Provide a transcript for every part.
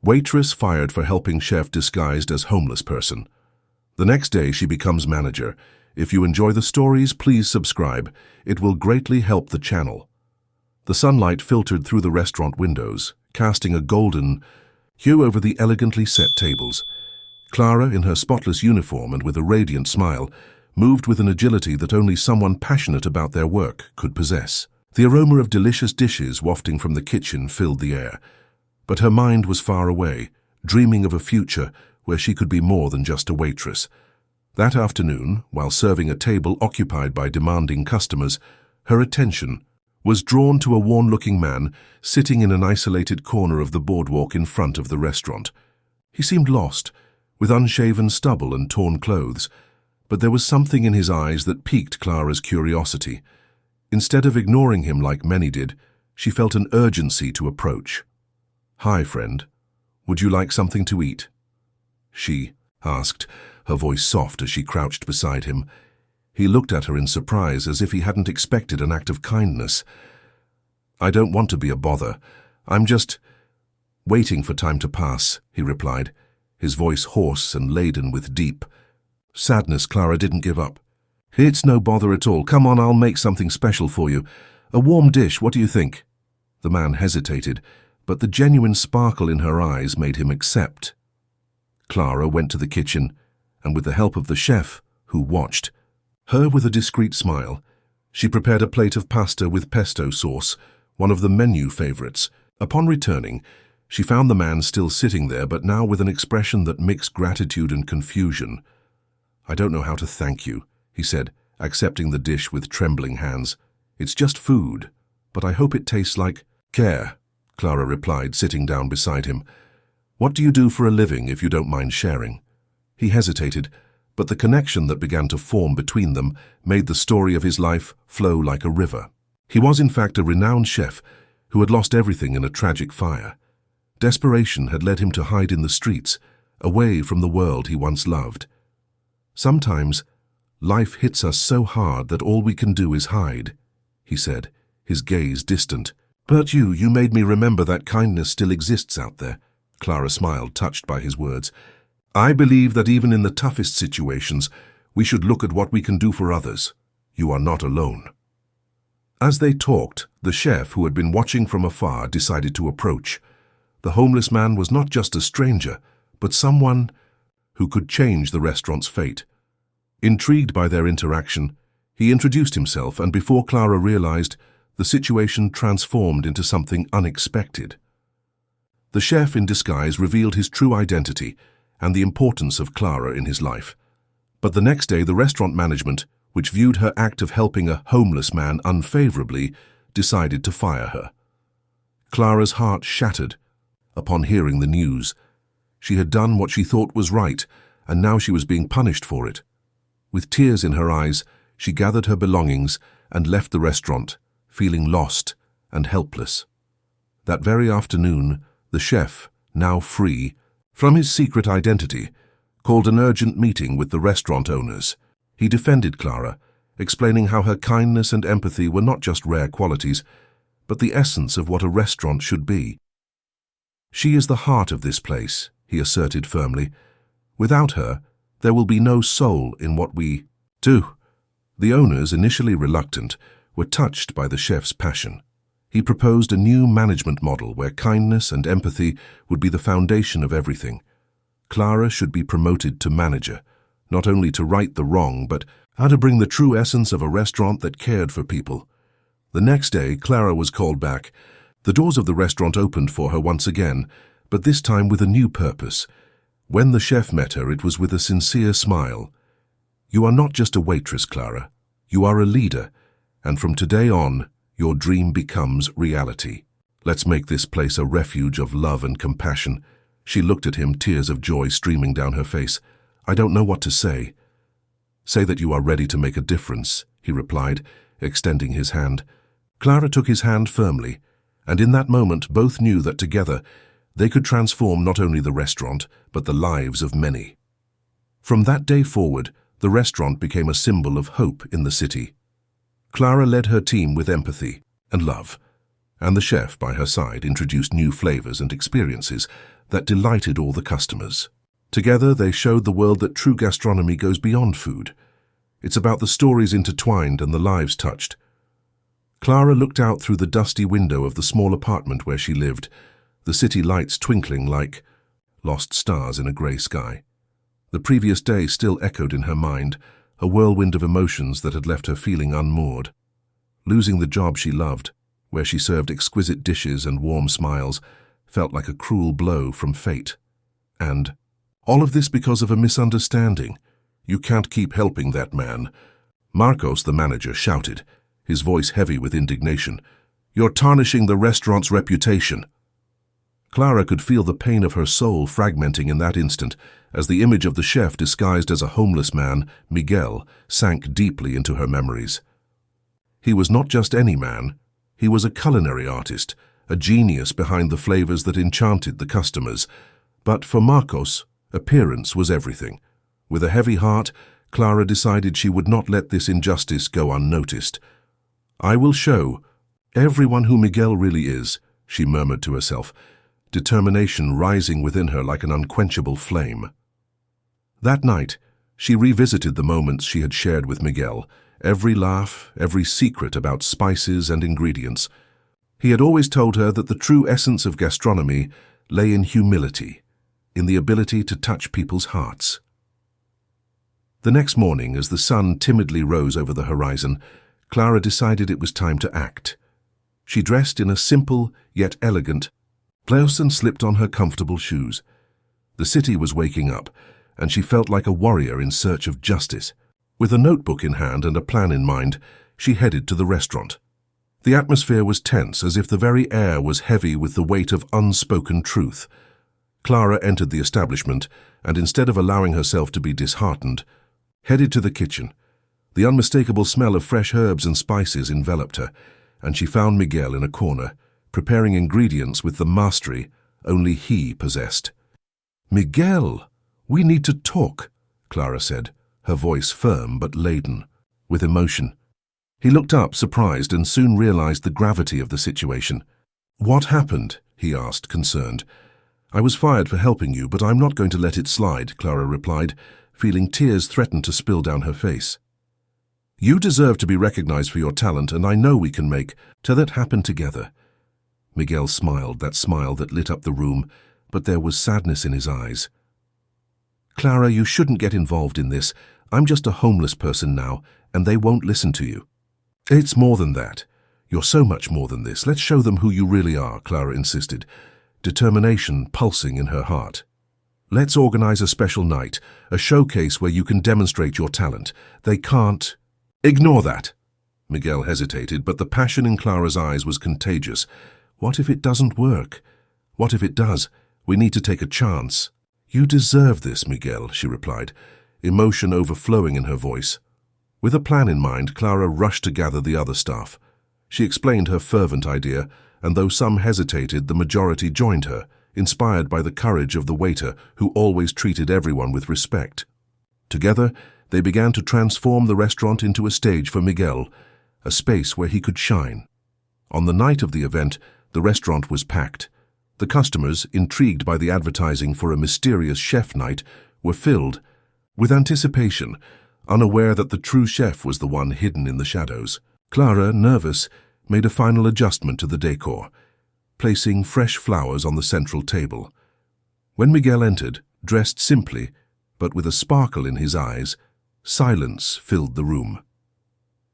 Waitress fired for helping chef disguised as homeless person. The next day she becomes manager. If you enjoy the stories, please subscribe. It will greatly help the channel. The sunlight filtered through the restaurant windows, casting a golden hue over the elegantly set tables. Clara, in her spotless uniform and with a radiant smile, moved with an agility that only someone passionate about their work could possess. The aroma of delicious dishes wafting from the kitchen filled the air. But her mind was far away, dreaming of a future where she could be more than just a waitress. That afternoon, while serving a table occupied by demanding customers, her attention was drawn to a worn-looking man sitting in an isolated corner of the boardwalk in front of the restaurant. He seemed lost, with unshaven stubble and torn clothes, but there was something in his eyes that piqued Clara's curiosity. Instead of ignoring him like many did, she felt an urgency to approach. "Hi, friend. Would you like something to eat?" she asked, her voice soft as she crouched beside him. He looked at her in surprise, as if he hadn't expected an act of kindness. "I don't want to be a bother. I'm just waiting for time to pass," he replied, his voice hoarse and laden with deep sadness. Clara didn't give up. "It's no bother at all. Come on, I'll make something special for you. A warm dish, what do you think?" The man hesitated, but the genuine sparkle in her eyes made him accept. Clara went to the kitchen, and with the help of the chef, who watched her with a discreet smile, she prepared a plate of pasta with pesto sauce, one of the menu favorites. Upon returning, she found the man still sitting there, but now with an expression that mixed gratitude and confusion. "I don't know how to thank you," he said, accepting the dish with trembling hands. "It's just food, but I hope it tastes like care," Clara replied, sitting down beside him. "What do you do for a living, if you don't mind sharing?" He hesitated, but the connection that began to form between them made the story of his life flow like a river. He was in fact a renowned chef who had lost everything in a tragic fire. Desperation had led him to hide in the streets, away from the world he once loved. "Sometimes life hits us so hard that all we can do is hide," he said, his gaze distant. "But you made me remember that kindness still exists out there." Clara smiled, touched by his words. "I believe that even in the toughest situations, we should look at what we can do for others. You are not alone." As they talked, the chef, who had been watching from afar, decided to approach. The homeless man was not just a stranger, but someone who could change the restaurant's fate. Intrigued by their interaction, he introduced himself, and before Clara realized, the situation transformed into something unexpected. The chef in disguise revealed his true identity and the importance of Clara in his life. But the next day, the restaurant management, which viewed her act of helping a homeless man unfavorably, decided to fire her. Clara's heart shattered upon hearing the news. She had done what she thought was right, and now she was being punished for it. With tears in her eyes, she gathered her belongings and left the restaurant, feeling lost and helpless. That very afternoon, the chef, now free from his secret identity, called an urgent meeting with the restaurant owners. He defended Clara, explaining how her kindness and empathy were not just rare qualities, but the essence of what a restaurant should be. "She is the heart of this place," he asserted firmly. "Without her, there will be no soul in what we do." The owners, initially reluctant, were touched by the chef's passion. He proposed a new management model where kindness and empathy would be the foundation of everything. Clara should be promoted to manager, not only to right the wrong, but how to bring the true essence of a restaurant that cared for people. The next day, Clara was called back. The doors of the restaurant opened for her once again, but this time with a new purpose. When the chef met her, it was with a sincere smile. "You are not just a waitress, Clara. You are a leader, and from today on, your dream becomes reality. Let's make this place a refuge of love and compassion." She looked at him, tears of joy streaming down her face. "I don't know what to say." "Say that you are ready to make a difference," he replied, extending his hand. Clara took his hand firmly, and in that moment both knew that together they could transform not only the restaurant, but the lives of many. From that day forward, the restaurant became a symbol of hope in the city. Clara led her team with empathy and love, and the chef by her side introduced new flavors and experiences that delighted all the customers. Together, they showed the world that true gastronomy goes beyond food. It's about the stories intertwined and the lives touched. Clara looked out through the dusty window of the small apartment where she lived, the city lights twinkling like lost stars in a grey sky. The previous day still echoed in her mind, a whirlwind of emotions that had left her feeling unmoored. Losing the job she loved, where she served exquisite dishes and warm smiles, felt like a cruel blow from fate. And all of this because of a misunderstanding. You can't keep helping that man. Marcos, the manager, shouted, his voice heavy with indignation. You're tarnishing the restaurant's reputation. Clara could feel the pain of her soul fragmenting in that instant as the image of the chef disguised as a homeless man, Miguel, sank deeply into her memories. He was not just any man. He was a culinary artist, a genius behind the flavors that enchanted the customers. But for Marcos, appearance was everything. With a heavy heart, Clara decided she would not let this injustice go unnoticed. I will show everyone who Miguel really is, she murmured to herself, determination rising within her like an unquenchable flame. That night, she revisited the moments she had shared with Miguel, every laugh, every secret about spices and ingredients. He had always told her that the true essence of gastronomy lay in humility, in the ability to touch people's hearts. The next morning, as the sun timidly rose over the horizon, Clara decided it was time to act. She dressed in a simple yet elegant blouse and slipped on her comfortable shoes. The city was waking up, and she felt like a warrior in search of justice. With a notebook in hand and a plan in mind, she headed to the restaurant. The atmosphere was tense, as if the very air was heavy with the weight of unspoken truth. Clara entered the establishment, and instead of allowing herself to be disheartened, headed to the kitchen. The unmistakable smell of fresh herbs and spices enveloped her, and she found Miguel in a corner, preparing ingredients with the mastery only he possessed. "Miguel, we need to talk," Clara said, her voice firm but laden with emotion. He looked up, surprised, and soon realized the gravity of the situation. "What happened?" he asked, concerned. "I was fired for helping you, but I'm not going to let it slide," Clara replied, feeling tears threaten to spill down her face. "You deserve to be recognized for your talent, and I know we can make that happen together." Miguel smiled, that smile that lit up the room, but there was sadness in his eyes. "Clara, you shouldn't get involved in this. I'm just a homeless person now, and they won't listen to you." "It's more than that. You're so much more than this. Let's show them who you really are," Clara insisted, determination pulsing in her heart. "Let's organize a special night, a showcase where you can demonstrate your talent. They can't—" "Ignore that." Miguel hesitated, but the passion in Clara's eyes was contagious. "What if it doesn't work? What if it does? We need to take a chance." "You deserve this, Miguel," she replied, emotion overflowing in her voice. With a plan in mind, Clara rushed to gather the other staff. She explained her fervent idea, and though some hesitated, the majority joined her, inspired by the courage of the waiter who always treated everyone with respect. Together, they began to transform the restaurant into a stage for Miguel, a space where he could shine. On the night of the event, the restaurant was packed. The customers, intrigued by the advertising for a mysterious chef night, were filled with anticipation, unaware that the true chef was the one hidden in the shadows. Clara, nervous, made a final adjustment to the decor, placing fresh flowers on the central table. When Miguel entered, dressed simply, but with a sparkle in his eyes, silence filled the room.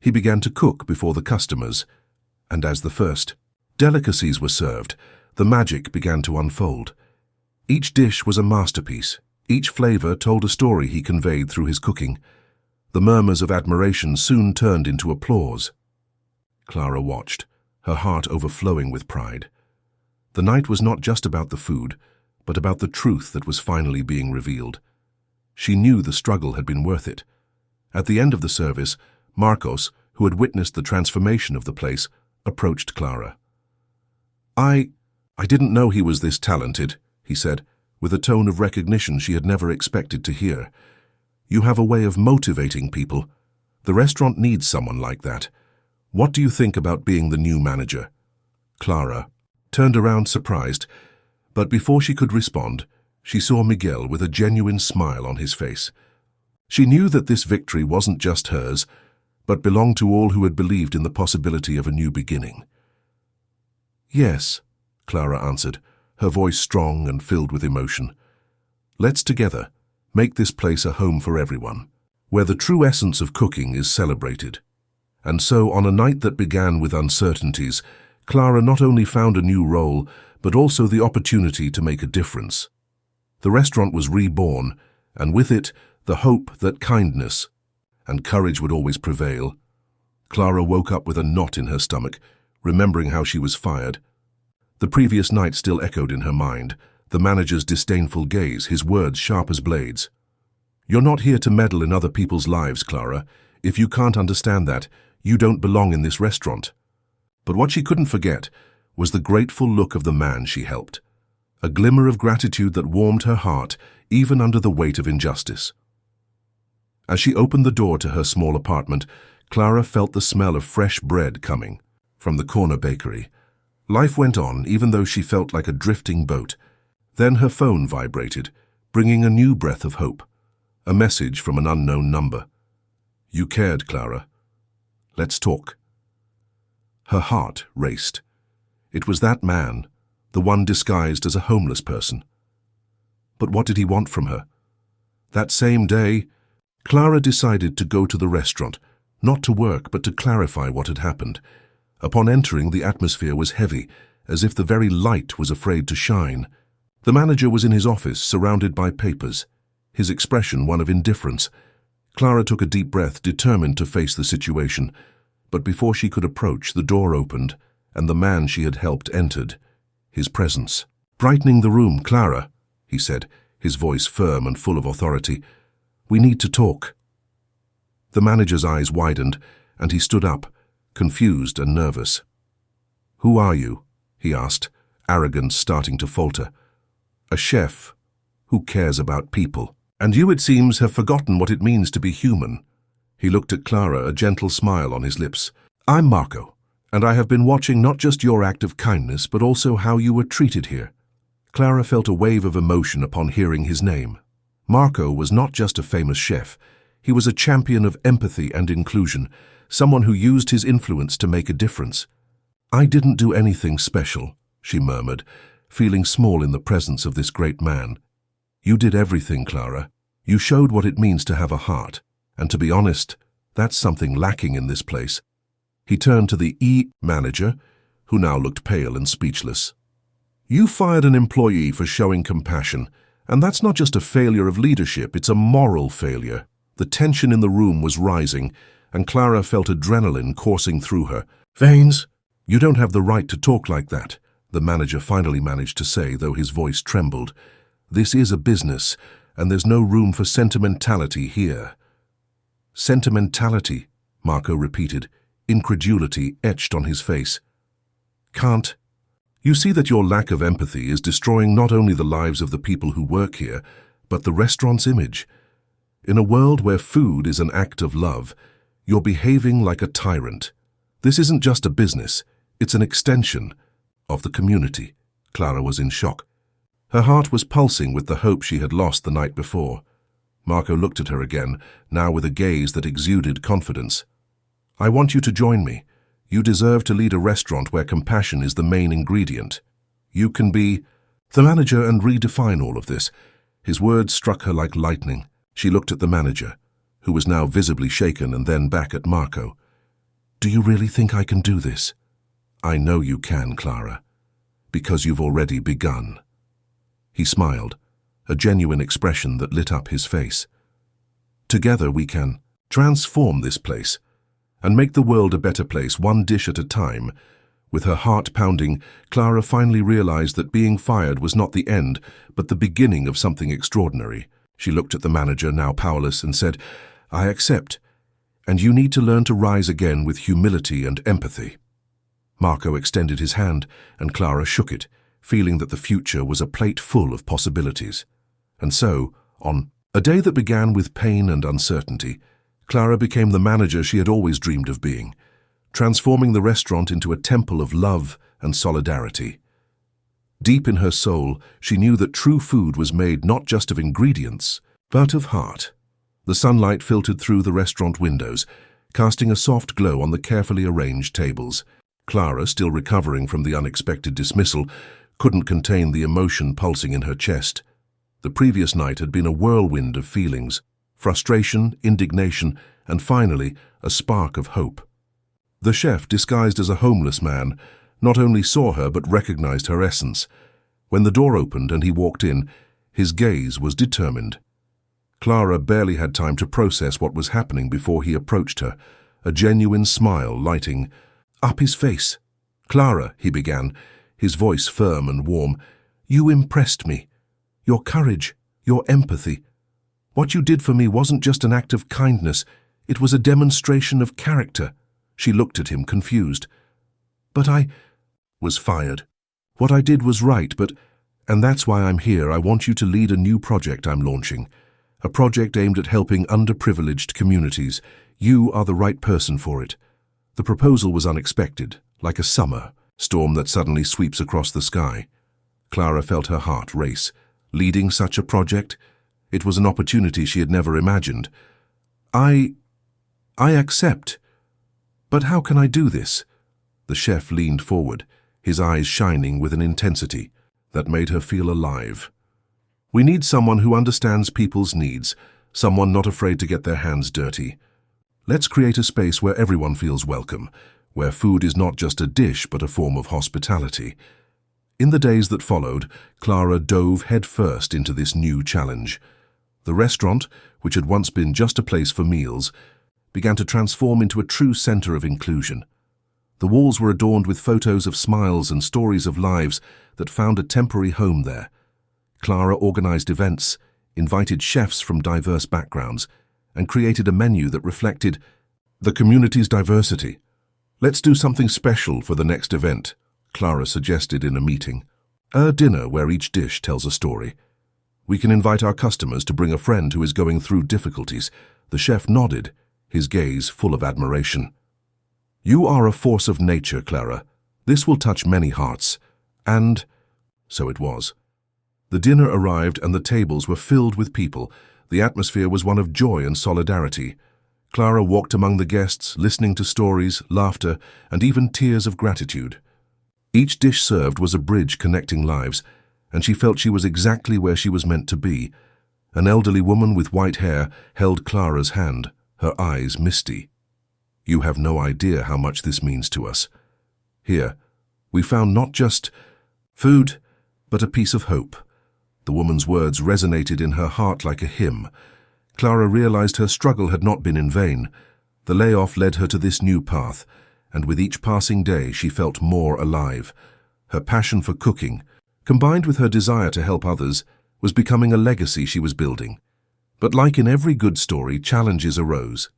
He began to cook before the customers, and as the first delicacies were served, the magic began to unfold. Each dish was a masterpiece. Each flavor told a story he conveyed through his cooking. The murmurs of admiration soon turned into applause. Clara watched, her heart overflowing with pride. The night was not just about the food, but about the truth that was finally being revealed. She knew the struggle had been worth it. At the end of the service, Marcos, who had witnessed the transformation of the place, approached Clara. I didn't know he was this talented," he said, with a tone of recognition she had never expected to hear. "You have a way of motivating people. The restaurant needs someone like that. What do you think about being the new manager?" Clara turned around surprised. But before she could respond, she saw Miguel with a genuine smile on his face. She knew that this victory wasn't just hers, but belonged to all who had believed in the possibility of a new beginning. "Yes," Clara answered, her voice strong and filled with emotion. "Let's together make this place a home for everyone, where the true essence of cooking is celebrated." And so, on a night that began with uncertainties, Clara not only found a new role, but also the opportunity to make a difference. The restaurant was reborn, and with it, the hope that kindness and courage would always prevail. Clara woke up with a knot in her stomach, remembering how she was fired. The previous night still echoed in her mind, the manager's disdainful gaze, his words sharp as blades. "You're not here to meddle in other people's lives, Clara. If you can't understand that, you don't belong in this restaurant." But what she couldn't forget was the grateful look of the man she helped, a glimmer of gratitude that warmed her heart even under the weight of injustice. As she opened the door to her small apartment, Clara felt the smell of fresh bread coming from the corner bakery. Life went on, even though she felt like a drifting boat. Then her phone vibrated, bringing a new breath of hope. A message from an unknown number. "You cared, Clara. Let's talk." Her heart raced. It was that man, the one disguised as a homeless person. But what did he want from her? That same day, Clara decided to go to the restaurant, not to work, but to clarify what had happened. Upon entering, the atmosphere was heavy, as if the very light was afraid to shine. The manager was in his office, surrounded by papers, his expression one of indifference. Clara took a deep breath, determined to face the situation. But before she could approach, the door opened, and the man she had helped entered, his presence brightening the room. "Clara," he said, his voice firm and full of authority, "we need to talk." The manager's eyes widened, and he stood up, confused and nervous. "Who are you?" he asked, arrogance starting to falter. "A chef. Who cares about people? And you, it seems, have forgotten what it means to be human." He looked at Clara, a gentle smile on his lips. "I'm Marco, and I have been watching not just your act of kindness, but also how you were treated here." Clara felt a wave of emotion upon hearing his name. Marco was not just a famous chef. He was a champion of empathy and inclusion, someone who used his influence to make a difference. "I didn't do anything special," she murmured, feeling small in the presence of this great man. "You did everything, Clara. You showed what it means to have a heart. And to be honest, that's something lacking in this place." He turned to the manager, who now looked pale and speechless. "You fired an employee for showing compassion, and that's not just a failure of leadership, it's a moral failure." The tension in the room was rising, and Clara felt adrenaline coursing through her veins. "You don't have the right to talk like that," the manager finally managed to say, though his voice trembled. "This is a business, and there's no room for sentimentality here." "Sentimentality," Marco repeated, incredulity etched on his face. "Can't. You see that your lack of empathy is destroying not only the lives of the people who work here, but the restaurant's image. In a world where food is an act of love, you're behaving like a tyrant. This isn't just a business, it's an extension of the community." Clara was in shock. Her heart was pulsing with the hope she had lost the night before. Marco looked at her again, now with a gaze that exuded confidence. "I want you to join me. You deserve to lead a restaurant where compassion is the main ingredient. You can be the manager and redefine all of this." His words struck her like lightning. She looked at the manager, who was now visibly shaken, and then back at Marco. "Do you really think I can do this?" "I know you can, Clara, because you've already begun." He smiled, a genuine expression that lit up his face. "Together we can transform this place and make the world a better place, one dish at a time." With her heart pounding, Clara finally realized that being fired was not the end, but the beginning of something extraordinary. She looked at the manager, now powerless, and said, "I accept, and you need to learn to rise again with humility and empathy." Marco extended his hand, and Clara shook it, feeling that the future was a plate full of possibilities. And so, on a day that began with pain and uncertainty, Clara became the manager she had always dreamed of being, transforming the restaurant into a temple of love and solidarity. Deep in her soul, she knew that true food was made not just of ingredients, but of heart. The sunlight filtered through the restaurant windows, casting a soft glow on the carefully arranged tables. Clara, still recovering from the unexpected dismissal, couldn't contain the emotion pulsing in her chest. The previous night had been a whirlwind of feelings: frustration, indignation, and finally, a spark of hope. The chef, disguised as a homeless man, not only saw her but recognized her essence. When the door opened and he walked in, his gaze was determined. Clara barely had time to process what was happening before he approached her, a genuine smile lighting up his face. "Clara," he began, his voice firm and warm, "you impressed me. Your courage, your empathy. What you did for me wasn't just an act of kindness, it was a demonstration of character." She looked at him, confused. "But I was fired. What I did was right, and that's why I'm here. I want you to lead a new project I'm launching. A project aimed at helping underprivileged communities. You are the right person for it." The proposal was unexpected, like a summer storm that suddenly sweeps across the sky. Clara felt her heart race. Leading such a project? It was an opportunity she had never imagined. I accept. But how can I do this?" The chef leaned forward, his eyes shining with an intensity that made her feel alive. "We need someone who understands people's needs, someone not afraid to get their hands dirty. Let's create a space where everyone feels welcome, where food is not just a dish but a form of hospitality." In the days that followed, Clara dove headfirst into this new challenge. The restaurant, which had once been just a place for meals, began to transform into a true center of inclusion. The walls were adorned with photos of smiles and stories of lives that found a temporary home there. Clara organized events, invited chefs from diverse backgrounds, and created a menu that reflected the community's diversity. "Let's do something special for the next event," Clara suggested in a meeting. "A dinner where each dish tells a story. We can invite our customers to bring a friend who is going through difficulties." The chef nodded, his gaze full of admiration. "You are a force of nature, Clara. This will touch many hearts." And so it was. The dinner arrived and the tables were filled with people. The atmosphere was one of joy and solidarity. Clara walked among the guests, listening to stories, laughter, and even tears of gratitude. Each dish served was a bridge connecting lives, and she felt she was exactly where she was meant to be. An elderly woman with white hair held Clara's hand, her eyes misty. "You have no idea how much this means to us. Here, we found not just food, but a piece of hope." The woman's words resonated in her heart like a hymn. Clara realized her struggle had not been in vain. The layoff led her to this new path, and with each passing day she felt more alive. Her passion for cooking, combined with her desire to help others, was becoming a legacy she was building. But like in every good story, challenges arose.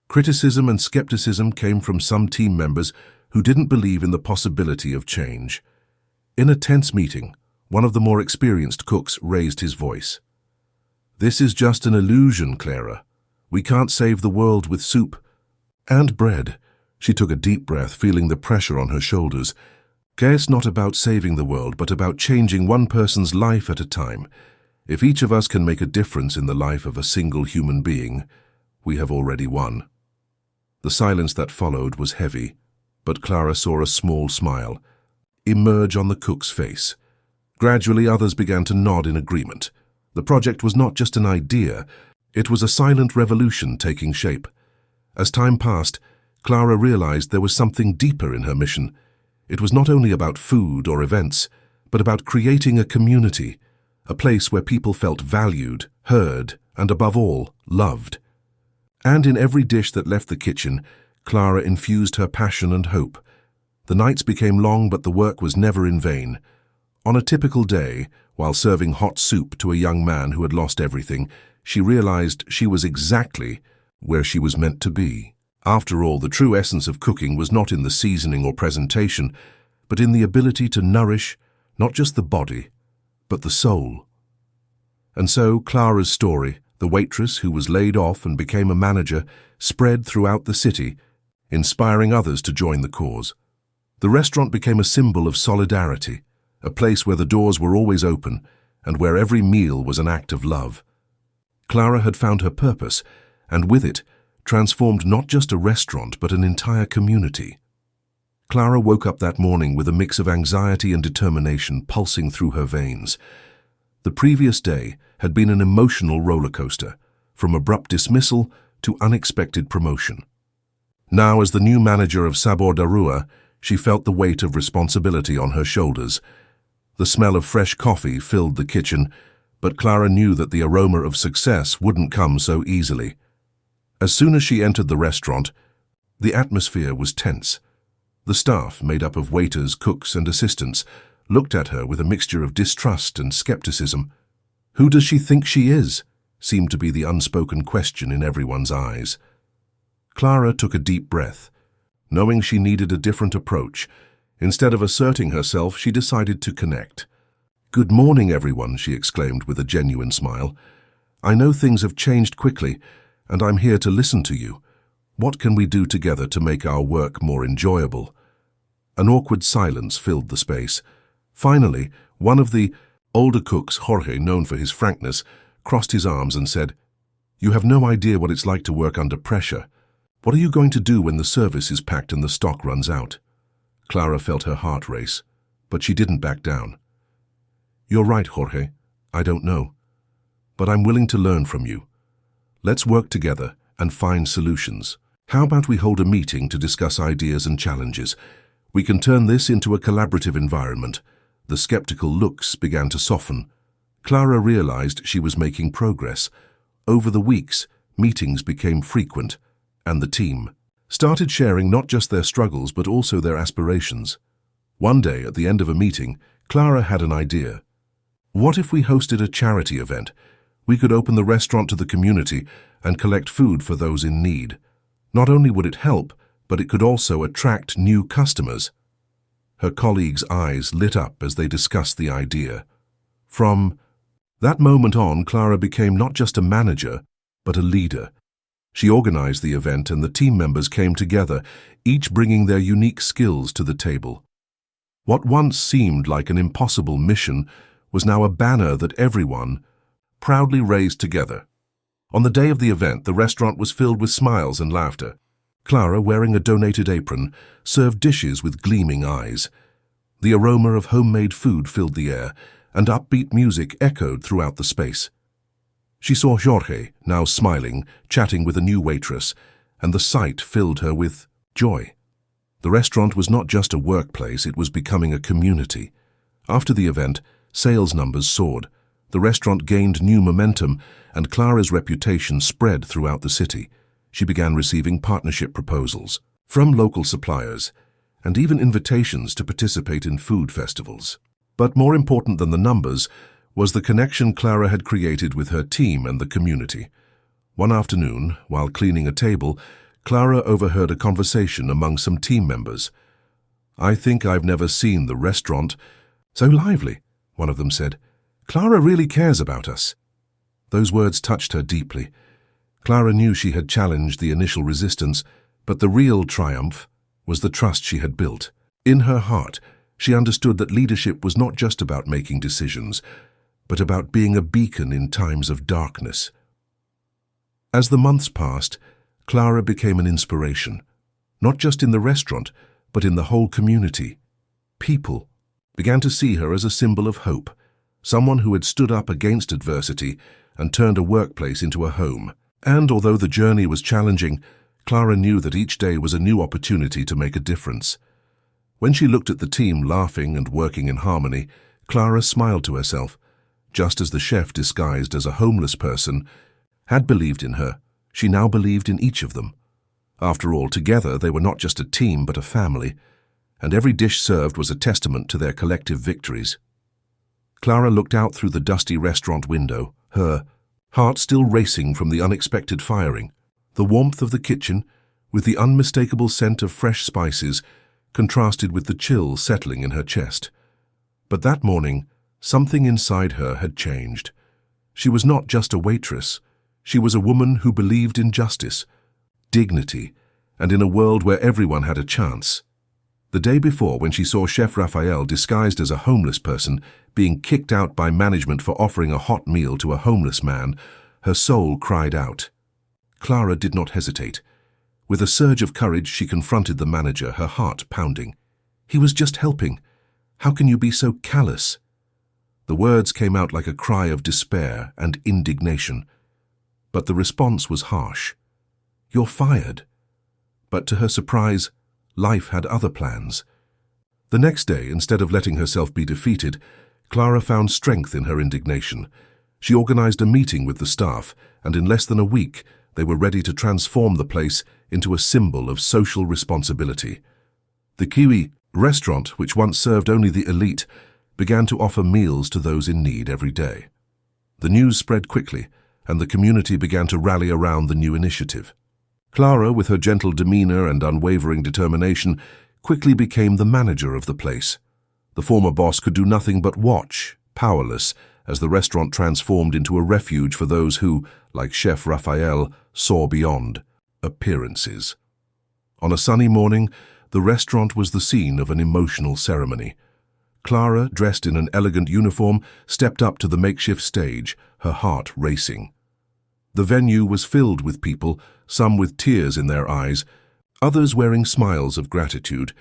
Criticism and skepticism came from some team members who didn't believe in the possibility of change. In a tense meeting, one of the more experienced cooks raised his voice. "This is just an illusion, Clara. We can't save the world with soup and bread." She took a deep breath, feeling the pressure on her shoulders. "It's not about saving the world, but about changing one person's life at a time. If each of us can make a difference in the life of a single human being, we have already won." The silence that followed was heavy, but Clara saw a small smile emerge on the cook's face. Gradually, others began to nod in agreement. The project was not just an idea, it was a silent revolution taking shape. As time passed, Clara realized there was something deeper in her mission. It was not only about food or events, but about creating a community, a place where people felt valued, heard, and above all, loved. And in every dish that left the kitchen, Clara infused her passion and hope. The nights became long, but the work was never in vain. On a typical day, while serving hot soup to a young man who had lost everything, she realized she was exactly where she was meant to be. After all, the true essence of cooking was not in the seasoning or presentation, but in the ability to nourish not just the body, but the soul. And so Clara's story, the waitress who was laid off and became a manager, spread throughout the city, inspiring others to join the cause. The restaurant became a symbol of solidarity, a place where the doors were always open and where every meal was an act of love. Clara had found her purpose, and with it, transformed not just a restaurant but an entire community. Clara woke up that morning with a mix of anxiety and determination pulsing through her veins. The previous day had been an emotional roller coaster, from abrupt dismissal to unexpected promotion. Now, as the new manager of Sabor da Rua, she felt the weight of responsibility on her shoulders. The smell of fresh coffee filled the kitchen, but Clara knew that the aroma of success wouldn't come so easily. As soon as she entered the restaurant, the atmosphere was tense. The staff, made up of waiters, cooks, and assistants, looked at her with a mixture of distrust and skepticism. "Who does she think she is?" seemed to be the unspoken question in everyone's eyes. Clara took a deep breath. Knowing she needed a different approach, instead of asserting herself, she decided to connect. "Good morning, everyone," she exclaimed with a genuine smile. "I know things have changed quickly, and I'm here to listen to you. What can we do together to make our work more enjoyable?" An awkward silence filled the space. Finally, one of the older cooks, Jorge, known for his frankness, crossed his arms and said, "You have no idea what it's like to work under pressure. What are you going to do when the service is packed and the stock runs out?" Clara felt her heart race, but she didn't back down. "You're right, Jorge. I don't know. But I'm willing to learn from you. Let's work together and find solutions. How about we hold a meeting to discuss ideas and challenges? We can turn this into a collaborative environment." The skeptical looks began to soften. Clara realized she was making progress. Over the weeks, meetings became frequent, and the team started sharing not just their struggles but also their aspirations. One day, at the end of a meeting, Clara had an idea. What if we hosted a charity event? We could open the restaurant to the community and collect food for those in need. Not only would it help, but it could also attract new customers. Her colleagues' eyes lit up as they discussed the idea. From that moment on, Clara became not just a manager, but a leader. She organized the event and the team members came together, each bringing their unique skills to the table. What once seemed like an impossible mission was now a banner that everyone proudly raised together. On the day of the event, the restaurant was filled with smiles and laughter. Clara, wearing a donated apron, served dishes with gleaming eyes. The aroma of homemade food filled the air, and upbeat music echoed throughout the space. She saw Jorge, now smiling, chatting with a new waitress, and the sight filled her with joy. The restaurant was not just a workplace, it was becoming a community. After the event, sales numbers soared. The restaurant gained new momentum, and Clara's reputation spread throughout the city. She began receiving partnership proposals from local suppliers, and even invitations to participate in food festivals. But more important than the numbers was the connection Clara had created with her team and the community. One afternoon, while cleaning a table, Clara overheard a conversation among some team members. "I think I've never seen the restaurant so lively," one of them said. "Clara really cares about us." Those words touched her deeply. Clara knew she had challenged the initial resistance, but the real triumph was the trust she had built. In her heart, she understood that leadership was not just about making decisions, but about being a beacon in times of darkness. As the months passed, Clara became an inspiration, not just in the restaurant, but in the whole community. People began to see her as a symbol of hope, someone who had stood up against adversity and turned a workplace into a home. And although the journey was challenging, Clara knew that each day was a new opportunity to make a difference. When she looked at the team laughing and working in harmony, Clara smiled to herself. Just as the chef, disguised as a homeless person, had believed in her, she now believed in each of them. After all, together they were not just a team but a family, and every dish served was a testament to their collective victories. Clara looked out through the dusty restaurant window, her heart still racing from the unexpected firing. The warmth of the kitchen, with the unmistakable scent of fresh spices, contrasted with the chill settling in her chest. But that morning, something inside her had changed. She was not just a waitress. She was a woman who believed in justice, dignity, and in a world where everyone had a chance. The day before, when she saw Chef Raphael disguised as a homeless person being kicked out by management for offering a hot meal to a homeless man, her soul cried out. Clara did not hesitate. With a surge of courage, she confronted the manager, her heart pounding. "He was just helping. How can you be so callous?" The words came out like a cry of despair and indignation. But the response was harsh. "You're fired." But to her surprise, life had other plans. The next day, instead of letting herself be defeated, Clara found strength in her indignation. She organized a meeting with the staff, and in less than a week, they were ready to transform the place into a symbol of social responsibility. The Kiwi restaurant, which once served only the elite, began to offer meals to those in need every day. The news spread quickly, and the community began to rally around the new initiative. Clara, with her gentle demeanor and unwavering determination, quickly became the manager of the place. The former boss could do nothing but watch, powerless, as the restaurant transformed into a refuge for those who, like Chef Raphael, saw beyond appearances. On a sunny morning, the restaurant was the scene of an emotional ceremony. Clara, dressed in an elegant uniform, stepped up to the makeshift stage, her heart racing. The venue was filled with people, some with tears in their eyes, others wearing smiles of gratitude.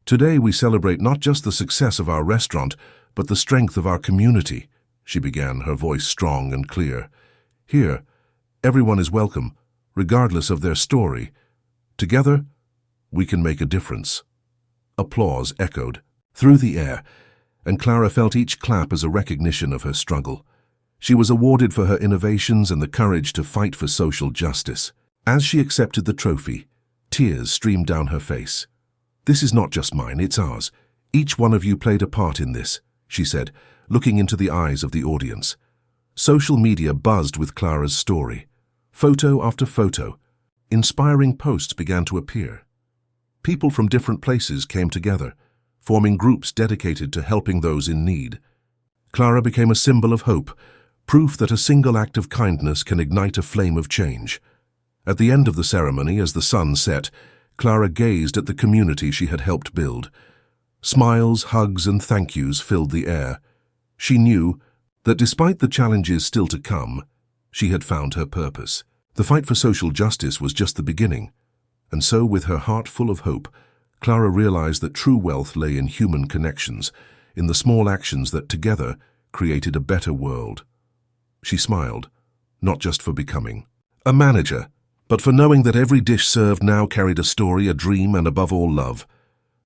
"Today we celebrate not just the success of our restaurant, but the strength of our community," she began, her voice strong and clear. "Here, everyone is welcome, regardless of their story. Together, we can make a difference." Applause echoed through the air, and Clara felt each clap as a recognition of her struggle. She was awarded for her innovations and the courage to fight for social justice. As she accepted the trophy, tears streamed down her face. "This is not just mine, it's ours. Each one of you played a part in this," she said, looking into the eyes of the audience. Social media buzzed with Clara's story. Photo after photo, inspiring posts began to appear. People from different places came together, forming groups dedicated to helping those in need. Clara became a symbol of hope, proof that a single act of kindness can ignite a flame of change. At the end of the ceremony, as the sun set, Clara gazed at the community she had helped build. Smiles, hugs, and thank yous filled the air. She knew that despite the challenges still to come, she had found her purpose. The fight for social justice was just the beginning. And so, with her heart full of hope, Clara realized that true wealth lay in human connections, in the small actions that together created a better world. She smiled, not just for becoming a manager, but for knowing that every dish served now carried a story, a dream, and above all, love.